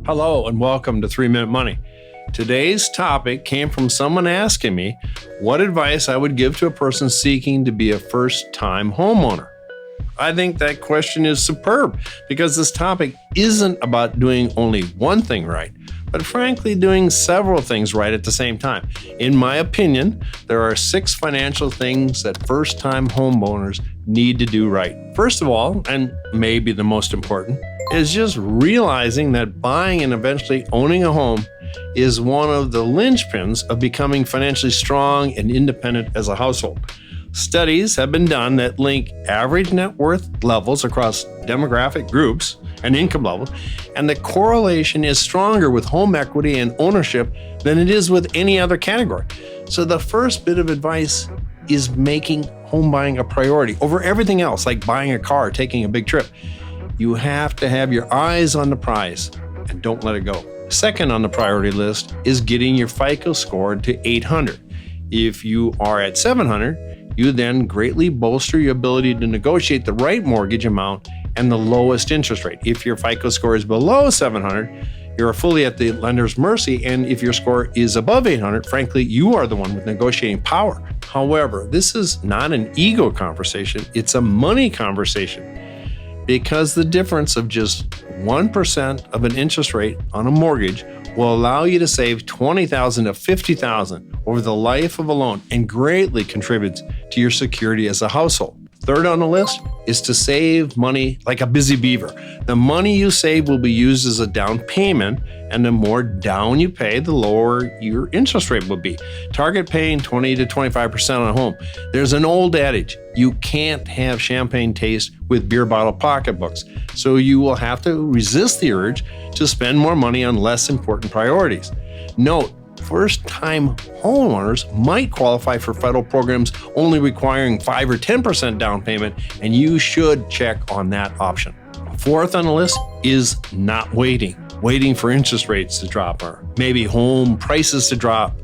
Hello and welcome to 3 Minute Money. Today's topic came from someone asking me what advice I would give to a person seeking to be a first-time homeowner. I think that question is superb because this topic isn't about doing only one thing right, but frankly doing several things right at the same time. In my opinion, there are 6 financial things that first-time homeowners need to do right. First of all, and maybe the most important, is just realizing that buying and eventually owning a home is one of the linchpins of becoming financially strong and independent as a household. Studies have been done that link average net worth levels across demographic groups and income levels, and the correlation is stronger with home equity and ownership than it is with any other category. So the first bit of advice is making home buying a priority over everything else, like buying a car, taking a big trip. You have to have your eyes on the prize and don't let it go. Second on the priority list is getting your FICO score to 800. If you are at 700, you then greatly bolster your ability to negotiate the right mortgage amount and the lowest interest rate. If your FICO score is below 700, you're fully at the lender's mercy, and if your score is above 800, frankly, you are the one with negotiating power. However, this is not an ego conversation, it's a money conversation. Because the difference of just 1% of an interest rate on a mortgage will allow you to save $20,000 to $50,000 over the life of a loan and greatly contributes to your security as a household. Third on the list is to save money like a busy beaver. The money you save will be used as a down payment, and the more down you pay, the lower your interest rate will be. Target paying 20 to 25% on a home. There's an old adage, you can't have champagne taste with beer bottle pocketbooks, so you will have to resist the urge to spend more money on less important priorities. Note, first-time homeowners might qualify for federal programs only requiring 5 or 10% down payment, and you should check on that option. Fourth on the list is not waiting for interest rates to drop or maybe home prices to drop.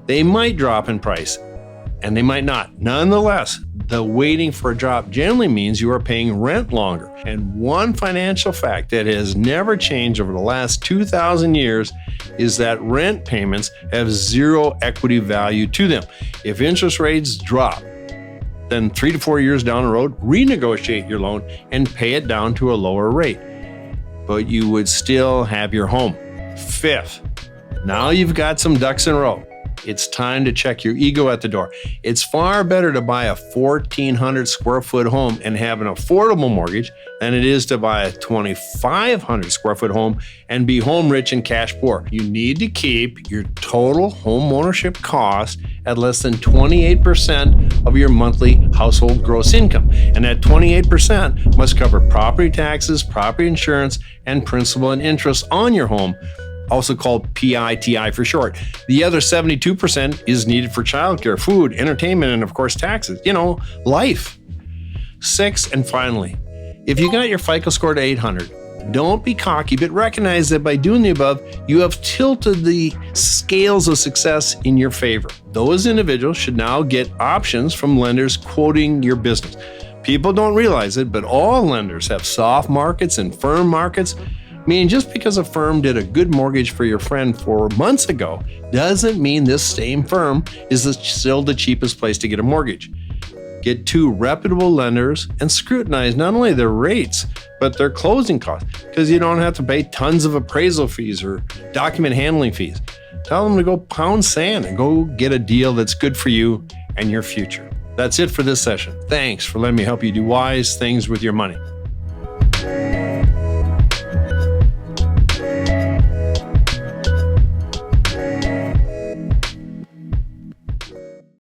They might drop in price and they might not. Nonetheless, the waiting for a drop generally means you are paying rent longer. And one financial fact that has never changed over the last 2,000 years is that rent payments have zero equity value to them. If interest rates drop, then 3 to 4 years down the road, renegotiate your loan and pay it down to a lower rate. But you would still have your home. Fifth, now you've got some ducks in a row. It's time to check your ego at the door. It's far better to buy a 1,400 square foot home and have an affordable mortgage than it is to buy a 2,500 square foot home and be home rich and cash poor. You need to keep your total home ownership cost at less than 28% of your monthly household gross income. And that 28% must cover property taxes, property insurance, and principal and interest on your home, also called PITI for short. The other 72% is needed for childcare, food, entertainment, and of course taxes. Life. 6, and finally, if you got your FICO score to 800, don't be cocky, but recognize that by doing the above, you have tilted the scales of success in your favor. Those individuals should now get options from lenders quoting your business. People don't realize it, but all lenders have soft markets and firm markets. Meaning just because a firm did a good mortgage for your friend 4 months ago doesn't mean this same firm is still the cheapest place to get a mortgage. Get 2 reputable lenders and scrutinize not only their rates, but their closing costs, because you don't have to pay tons of appraisal fees or document handling fees. Tell them to go pound sand and go get a deal that's good for you and your future. That's it for this session. Thanks for letting me help you do wise things with your money.